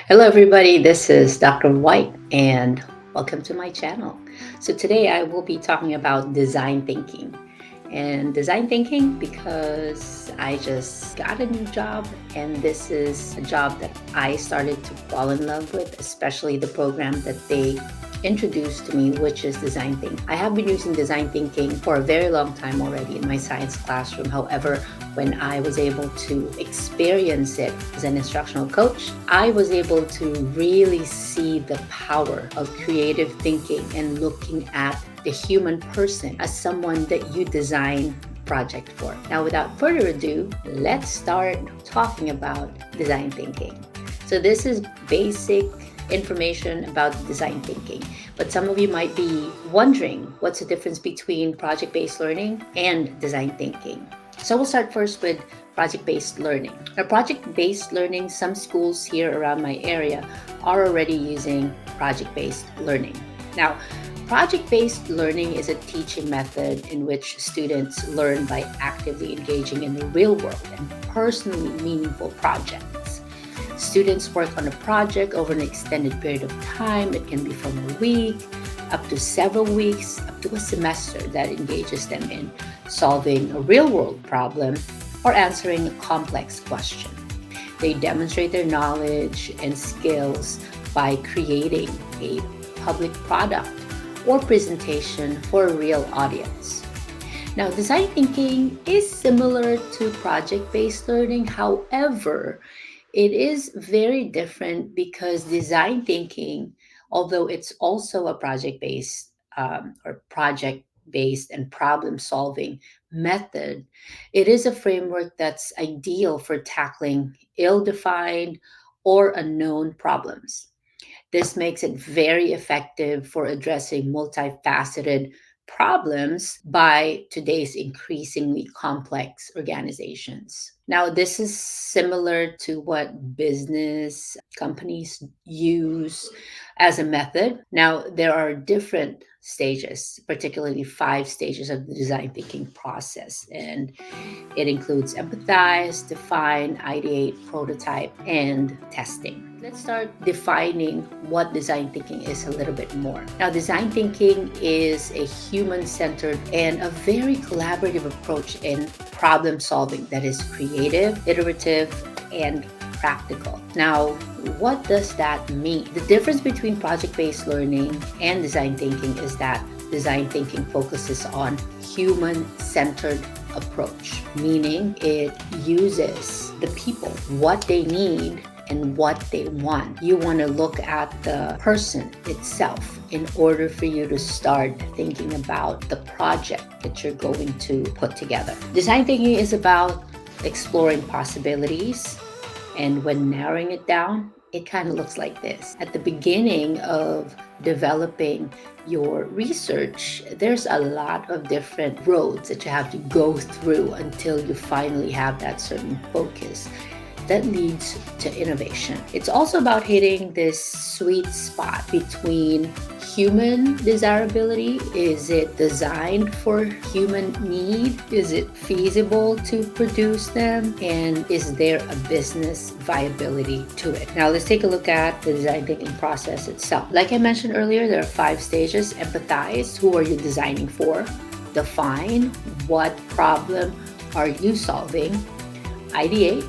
Hello, everybody. This is Dr. White, and welcome to my channel. So, today I will be talking about design thinking. And design thinking because I just got a new job, and this is a job that I started to fall in love with, especially the program that they introduced to me, which is design thinking. I have been using design thinking for a very long time already in my science classroom. However, when I was able to experience it as an instructional coach, I was able to really see the power of creative thinking and looking at the human person as someone that you design project for. Now, without further ado, let's start talking about design thinking. So this is basic information about design thinking, but some of you might be wondering what's the difference between project-based learning and design thinking. So we'll start first with project-based learning. Now, project-based learning, some schools here around my area are already using project-based learning. Now, project-based learning is a teaching method in which students learn by actively engaging in the real world and personally meaningful projects. Students work on a project over an extended period of time. It can be from a week up to several weeks, up to a semester, that engages them in solving a real-world problem or answering a complex question. They demonstrate their knowledge and skills by creating a public product or presentation for a real audience. Now, design thinking is similar to project-based learning. However, it is very different because design thinking, although it's also a project-based and problem-solving method, it is a framework that's ideal for tackling ill-defined or unknown problems. This makes it very effective for addressing multifaceted problems by today's increasingly complex organizations. Now, this is similar to what business companies use as a method. Now, there are different stages, particularly 5 stages of the design thinking process, and it includes empathize, define, ideate, prototype, and testing. Let's start defining what design thinking is a little bit more. Now, design thinking is a human-centered and a very collaborative approach in problem solving that is creative, iterative, and practical. Now, what does that mean? The difference between project-based learning and design thinking is that design thinking focuses on human-centered approach, meaning it uses the people, what they need and what they want. You want to look at the person itself in order for you to start thinking about the project that you're going to put together. Design thinking is about exploring possibilities, and when narrowing it down, it kind of looks like this. At the beginning of developing your research, there's a lot of different roads that you have to go through until you finally have that certain focus that leads to innovation. It's also about hitting this sweet spot between human desirability. Is it designed for human need? Is it feasible to produce them? And is there a business viability to it? Now, let's take a look at the design thinking process itself. Like I mentioned earlier, there are 5 stages. Empathize, who are you designing for? Define, what problem are you solving? Ideate,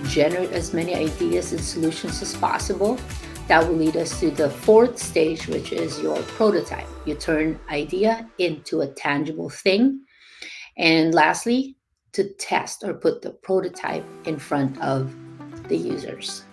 generate as many ideas and solutions as possible. That will lead us to the 4th stage, which is your prototype. You turn idea into a tangible thing. And lastly, to test or put the prototype in front of the users.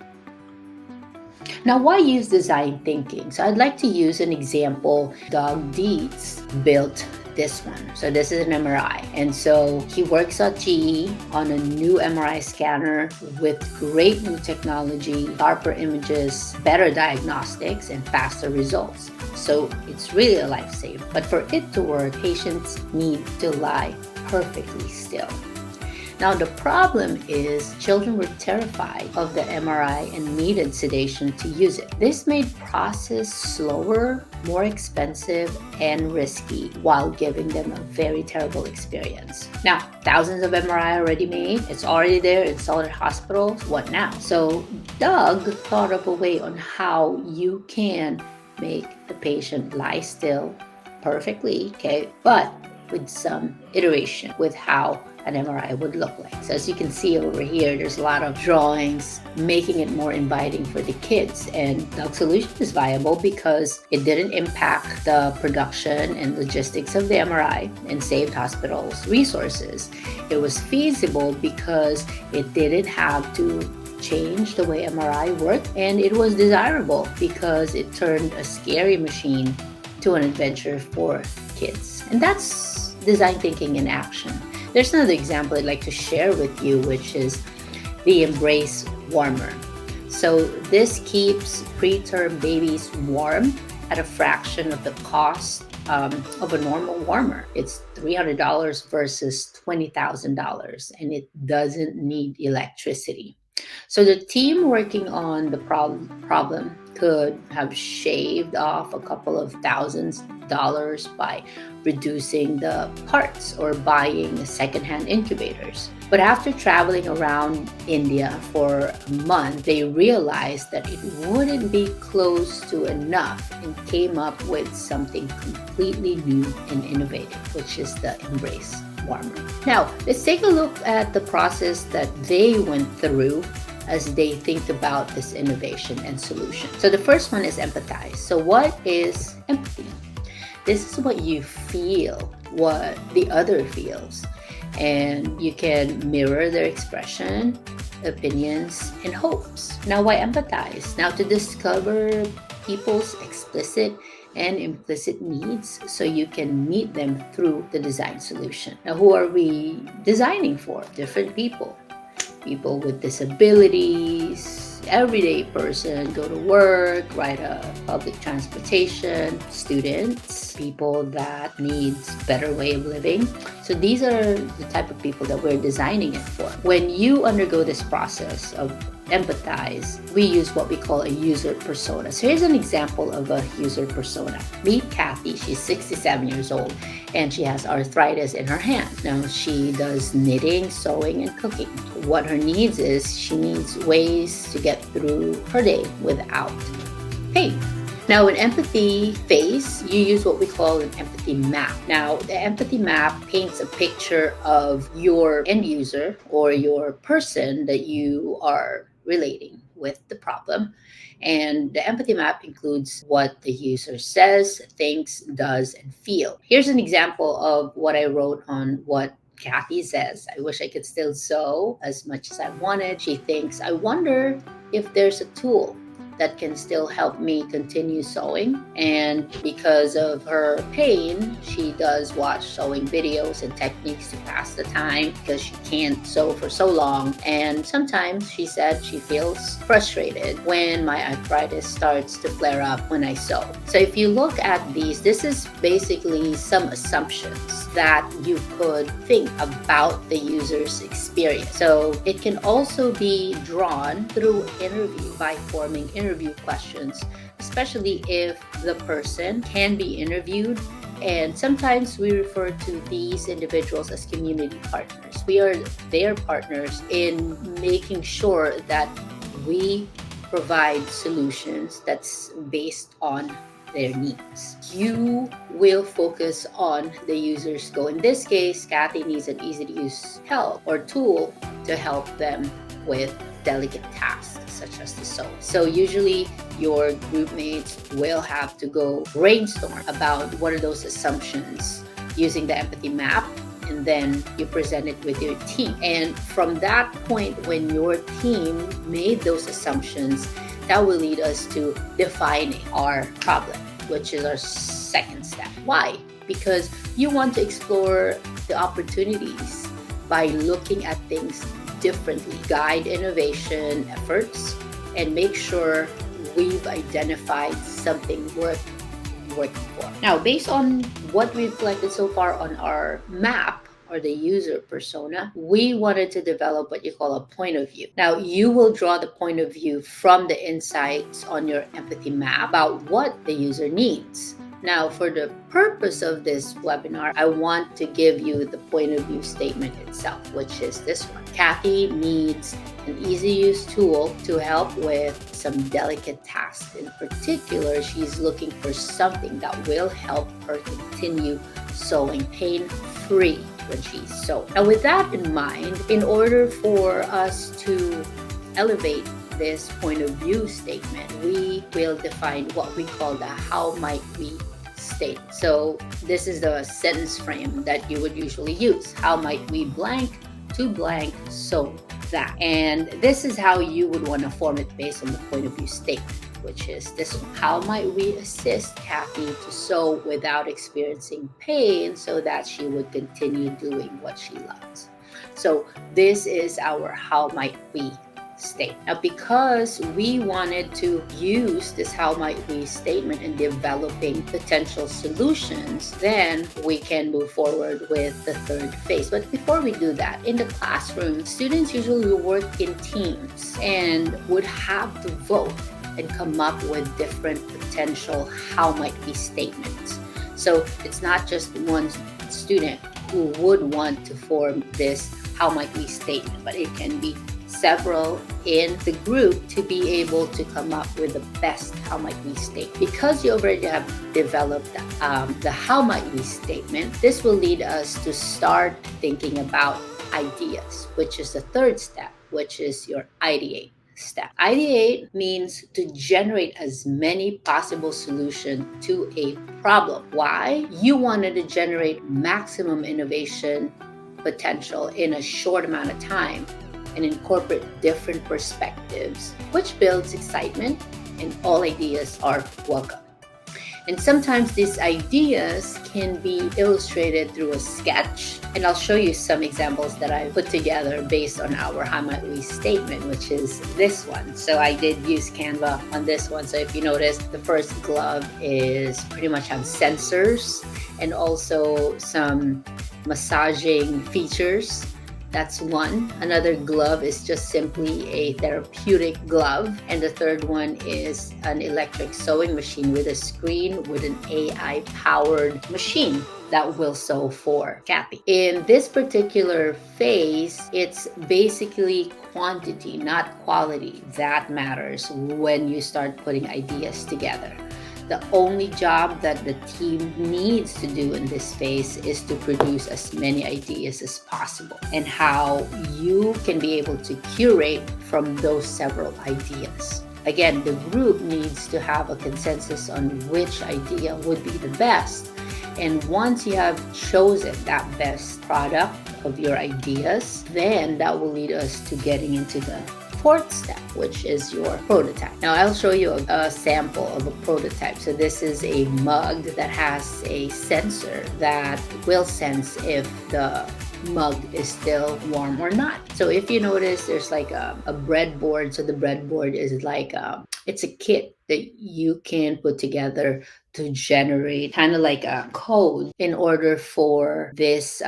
Now, why use design thinking? So I'd like to use an example. Doug Dietz built this one. So this is an MRI. And so he works at GE on a new MRI scanner with great new technology, sharper images, better diagnostics, and faster results. So it's really a lifesaver. But for it to work, patients need to lie perfectly still. Now, the problem is children were terrified of the MRI and needed sedation to use it. This made process slower, more expensive, and risky while giving them a very terrible experience. Now, thousands of MRI already made. It's already there, installed at hospitals. What now? So Doug thought of a way on how you can make the patient lie still perfectly, okay, but with some iteration with how an MRI would look like. So as you can see over here, there's a lot of drawings making it more inviting for the kids. And the solution is viable because it didn't impact the production and logistics of the MRI and saved hospitals resources. It was feasible because it didn't have to change the way MRI worked, and it was desirable because it turned a scary machine to an adventure for kids. And that's design thinking in action. There's another example I'd like to share with you, which is the Embrace Warmer. So this keeps preterm babies warm at a fraction of the cost of a normal warmer. It's $300 versus $20,000, and it doesn't need electricity. So the team working on the problem could have shaved off a couple of $1,000s by reducing the parts or buying secondhand incubators. But after traveling around India for a month, they realized that it wouldn't be close to enough and came up with something completely new and innovative, which is the Embrace Warmer. Now, let's take a look at the process that they went through as they think about this innovation and solution. So the first one is empathize. So what is empathy? This is what you feel, what the other feels, and you can mirror their expression, opinions, and hopes. Now, why empathize? Now, to discover people's explicit and implicit needs so you can meet them through the design solution. Now, who are we designing for? Different people. People with disabilities, everyday person, go to work, ride a public transportation, students, people that needs better way of living. So these are the type of people that we're designing it for. When you undergo this process of empathize, we use what we call a user persona. So here's an example of a user persona. Meet Kathy. She's 67 years old and she has arthritis in her hand. Now she does knitting, sewing, and cooking. What her needs is she needs ways to get through her day without pain. Now, in empathy phase, you use what we call an empathy map. Now, the empathy map paints a picture of your end user or your person that you are relating with the problem. And the empathy map includes what the user says, thinks, does, and feel. Here's an example of what I wrote on what Kathy says. I wish I could still sew as much as I wanted. She thinks, I wonder if there's a tool that can still help me continue sewing. And because of her pain, she does watch sewing videos and techniques to pass the time because she can't sew for so long. And sometimes she said she feels frustrated when my arthritis starts to flare up when I sew. So if you look at these, this is basically some assumptions that you could think about the user's experience. So it can also be drawn through interview by forming interview questions, especially if the person can be interviewed. And sometimes we refer to these individuals as community partners. We are their partners in making sure that we provide solutions that's based on their needs. You will focus on the user's goal. In this case, Kathy needs an easy-to-use help or tool to help them with delicate tasks such as the sew. So usually your group mates will have to go brainstorm about what are those assumptions using the empathy map, and then you present it with your team. And from that point, when your team made those assumptions, that will lead us to defining our problem, which is our second step. Why? Because you want to explore the opportunities by looking at things differently, guide innovation efforts, and make sure we've identified something worth working for. Now, based on what we've collected so far on our map, or the user persona, we wanted to develop what you call a point of view. Now, you will draw the point of view from the insights on your empathy map about what the user needs. Now, for the purpose of this webinar, I want to give you the point of view statement itself, which is this one. Kathy needs an easy-use tool to help with some delicate tasks. In particular, she's looking for something that will help her continue sewing pain-free when she's sewing. Now, with that in mind, in order for us to elevate this point of view statement, we will define what we call the how might we state. So this is the sentence frame that you would usually use. How might we blank to blank sew that? And this is how you would want to form it based on the point of view statement, which is this one. How might we assist Kathy to sew without experiencing pain so that she would continue doing what she loves? So this is our how might we state. Now, because we wanted to use this how might we statement in developing potential solutions, then we can move forward with the third phase. But before we do that, in the classroom, students usually work in teams and would have to vote and come up with different potential how might we statements. So it's not just one student who would want to form this how might we statement, but it can be several in the group to be able to come up with the best how might we statement. Because you already have developed the how might we statement, this will lead us to start thinking about ideas, which is the third step, which is your ideate step. Ideate means to generate as many possible solutions to a problem. Why? You wanted to generate maximum innovation potential in a short amount of time and incorporate different perspectives, which builds excitement, and all ideas are welcome. And sometimes these ideas can be illustrated through a sketch, and I'll show you some examples that I put together based on our how might we statement, which is this one. So I did use Canva on this one. So if you notice, the first glove is pretty much on sensors and also some massaging features. That's one. Another glove is just simply a therapeutic glove. And the third one is an electric sewing machine with a screen with an AI-powered machine that will sew for Kathy. In this particular phase, it's basically quantity, not quality, that matters when you start putting ideas together. The only job that the team needs to do in this phase is to produce as many ideas as possible, and how you can be able to curate from those several ideas. Again, the group needs to have a consensus on which idea would be the best. And once you have chosen that best product of your ideas, then that will lead us to getting into the fourth step, which is your prototype. Now I'll show you a sample of a prototype. So this is a mug that has a sensor that will sense if the mug is still warm or not. So if you notice, there's like a breadboard. So the breadboard is like it's a kit that you can put together to generate kind of like a code in order for this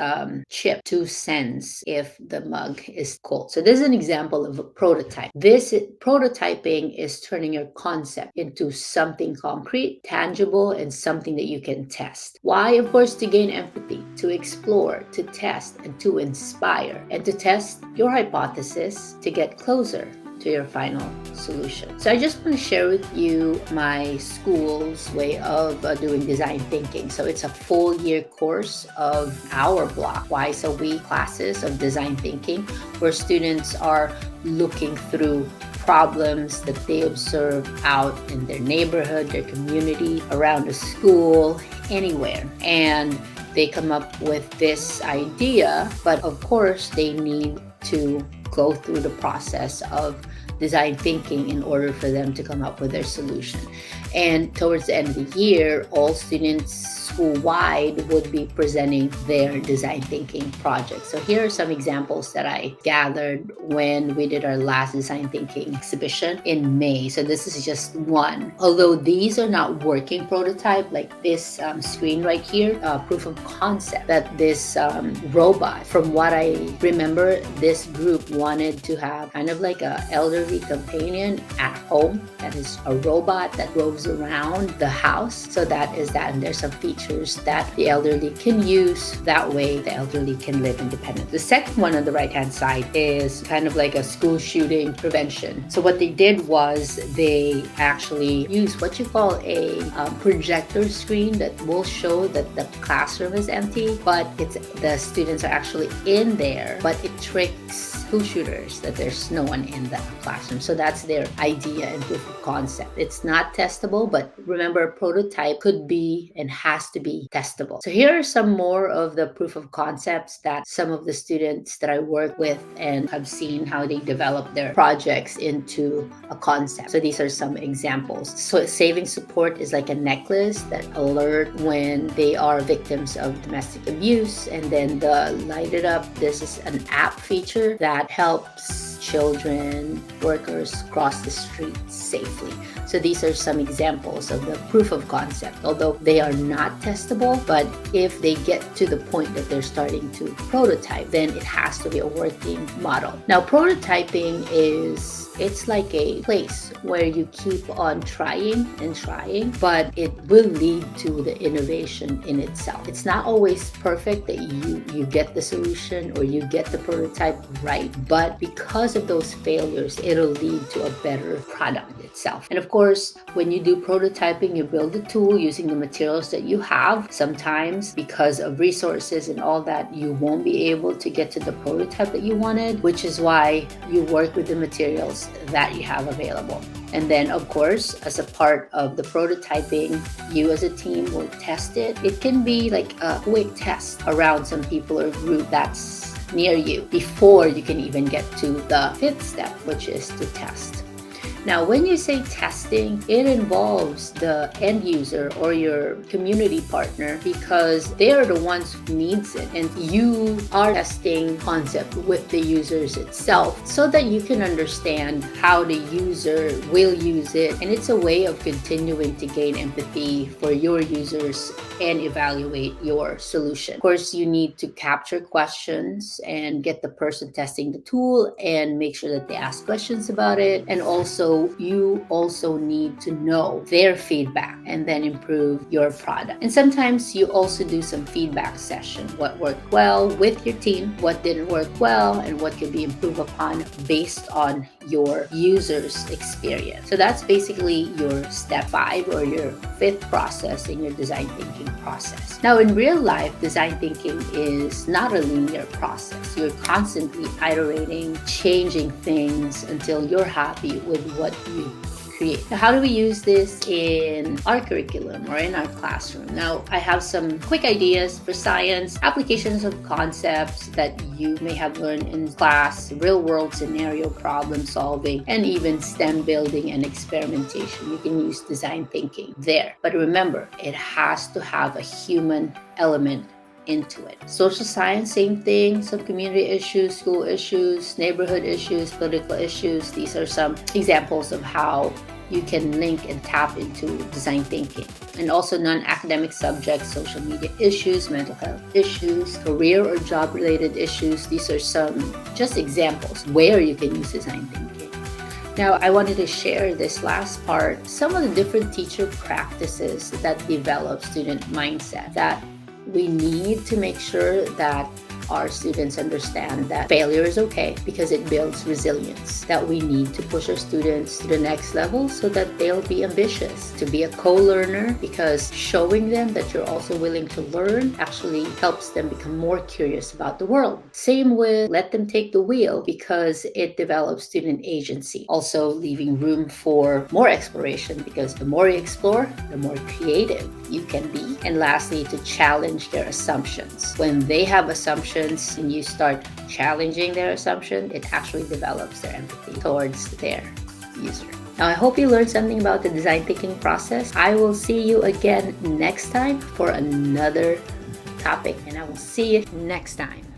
chip to sense if the mug is cold. So this is an example of a prototype. Prototyping is turning your concept into something concrete, tangible, and something that you can test. Why? Of course, to gain empathy, to explore, to test, and to inspire, and to test your hypothesis to get closer to your final solution. So I just want to share with you my school's way of doing design thinking. So it's a full year course of our block, twice a week classes of design thinking, where students are looking through problems that they observe out in their neighborhood, their community, around the school, anywhere. And they come up with this idea, but of course they need to go through the process of design thinking in order for them to come up with their solution. And towards the end of the year, all students school-wide would be presenting their design thinking project. So here are some examples that I gathered when we did our last design thinking exhibition in May. So this is just one. Although these are not working prototype, like this screen right here, proof of concept that this robot, from what I remember, this group wanted to have kind of like a elderly companion at home that is a robot that roves around the house. So that is that, and there's some features that the elderly can use. That way the elderly can live independent. The second one on the right hand side is kind of like a school shooting prevention. So what they did was they actually used what you call a projector screen that will show that the classroom is empty, but the students are actually in there, but it tricks school shooters that there's no one in the classroom. So that's their idea and proof of concept. It's not testable, but remember, a prototype could be and has to be testable. So here are some more of the proof of concepts that some of the students that I work with and have seen how they develop their projects into a concept. So these are some examples. So saving support is like a necklace that alert when they are victims of domestic abuse. And then the light it up, this is an app feature that helps children, workers cross the street safely. So these are some examples of the proof of concept, although they are not testable. But if they get to the point that they're starting to prototype, then it has to be a working model. Now, prototyping it's like a place where you keep on trying and trying, but it will lead to the innovation in itself. It's not always perfect that you get the solution or you get the prototype right, but because of those failures, it'll lead to a better product itself. And of course, when you do prototyping, you build a tool using the materials that you have. Sometimes because of resources and all that, you won't be able to get to the prototype that you wanted, which is why you work with the materials that you have available. And then, of course, as a part of the prototyping, you as a team will test it. It can be like a quick test around some people or group that's near you before you can even get to the fifth step, which is to test. Now, when you say testing, it involves the end user or your community partner because they are the ones who needs it. And you are testing concept with the users itself so that you can understand how the user will use it. And it's a way of continuing to gain empathy for your users and evaluate your solution. Of course, you need to capture questions and get the person testing the tool and make sure that they ask questions about it. And also, you also need to know their feedback and then improve your product. And sometimes you also do some feedback session. What worked well with your team, what didn't work well, and what could be improved upon based on your user's experience. So that's basically your step 5 or your 5th process in your design thinking process. Now, in real life, design thinking is not a linear process. You're constantly iterating, changing things until you're happy with what you create. Now, how do we use this in our curriculum or in our classroom? Now, I have some quick ideas for science, applications of concepts that you may have learned in class, real-world scenario problem solving, and even STEM building and experimentation. You can use design thinking there. But remember, it has to have a human element into it. Social science, same thing. Some community issues, school issues, neighborhood issues, political issues. These are some examples of how you can link and tap into design thinking. And also non-academic subjects, social media issues, mental health issues, career or job-related issues. These are some just examples where you can use design thinking. Now, I wanted to share this last part, some of the different teacher practices that develop student mindset that we need to make sure that our students understand that failure is okay because it builds resilience, that we need to push our students to the next level so that they'll be ambitious, to be a co-learner because showing them that you're also willing to learn actually helps them become more curious about the world. Same with let them take the wheel because it develops student agency, also leaving room for more exploration because the more you explore, the more creative you can be. And lastly, to challenge their assumptions. When they have assumptions, assumptions and you start challenging their assumption, it actually develops their empathy towards their user. Now, I hope you learned something about the design thinking process. I will see you again next time for another topic, and I will see you next time.